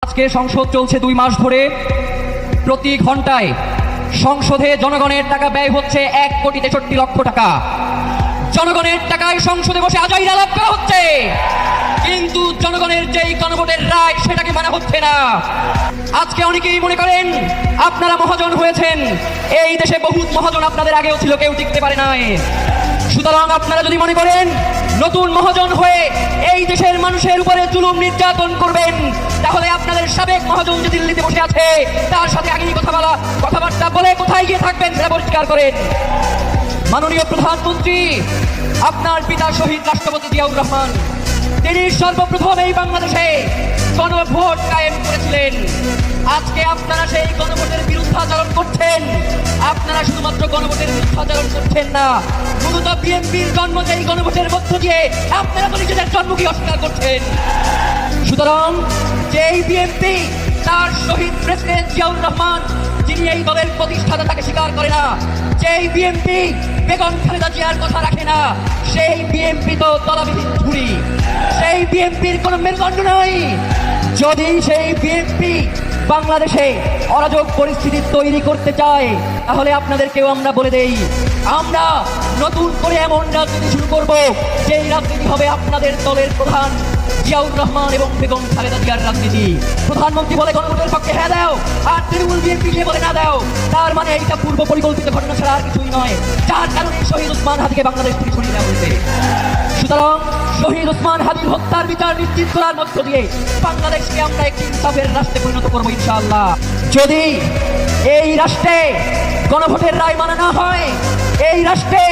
আজকে সংসদ চলছে 2 মাস ধরে। প্রতি ঘন্টায় সংসদে জনগণের টাকা ব্যয় হচ্ছে 1,63,00,000 টাকা। জনগণের টাকায় সংসদে বসে আজাইরা লাভ করা হচ্ছে, কিন্তু জনগণের যেই গণভোটের রায় সেটাকে মানা হচ্ছে না। আজকে অনেকেই মনে করেন আপনারা মহাজন হয়েছেন, এই দেশে বহুত মহাজন আপনাদের আগেও ছিল, কেউ টিকতে পারে নাই। সুতরাং আপনারা যদি মনে করেন নতুন মহাজন হয়ে এই দেশের মানুষের উপরে জুলুম নির্যাতন করবেন, তাহলে আপনাদের সাবেক মহাজন যে দিল্লিতে বসে আছে তার সাথে আগেই কথাবার্তা বলে কোথায় গিয়ে থাকবেন সেটা পরিষ্কার করেন। মাননীয় প্রধানমন্ত্রী, আপনার পিতা শহীদ রাষ্ট্রপতি জিয়াউর রহমান, তিনি সর্বপ্রথম এই বাংলাদেশে গণভোট কায়েম করেছিলেন। আজকে আপনারা সেই গণভোটের বিরুদ্ধাচরণ করছেন। আপনারা শুধুমাত্র গণভোটের বিরুদ্ধাচরণ করছেন না, মূলত বিএনপির জন্ম যেই গণভোটের মধ্য দিয়ে আপনারা তো নিজেদের জন্মকে অস্বীকার করছেন। সুতরাং যেই বিএনপি তার শহীদ প্রেসিডেন্ট জিয়াউর রহমান, যিনি এই দলের প্রতিষ্ঠাতা, তাকে স্বীকার করে না, যেই বিএনপি বেগম খালেদা জিয়ার কথা রাখে না, সেই বিএনপি তো তলাবিহীন ঝুড়ি, সেই বিএনপির কোনো মেরুদণ্ড নাই। যদি সেই বিএনপি বাংলাদেশে অরাজক পরিস্থিতি তৈরি করতে চায়, তাহলে আপনাদেরকেও আমরা বলে দেই, আমরা নতুন করে এমন রাজনীতি শুরু করব যেই রাজনীতি হবে আপনাদের দলের প্রধান জিয়াউর রহমান এবং বেগম খালেদা জিয়ার রাজনীতি। প্রধানমন্ত্রী বলে গণভোটের পক্ষে হ্যাঁ দাও, আর তৃণমূল বিএনপি বলে না দাও, তার মানে এইটা পূর্ব পরিকল্পিত ঘটনা ছাড়া আর কিছুই নয়, যার কারণে শহীদ ওসমান হাদিকে বাংলাদেশ থেকে সরিয়ে দেওয়া হয়েছে। সুতরাং শহীদ ওসমান হাদির হত্যার বিচার নিশ্চিত করার মধ্য দিয়ে বাংলাদেশকে আমরা একটি ইনসাফের রাষ্ট্রে পরিণত করবো ইনশাআল্লাহ। যদি এই রাষ্ট্রে গণভোটের রায় মানা না হয়, এই রাষ্ট্রে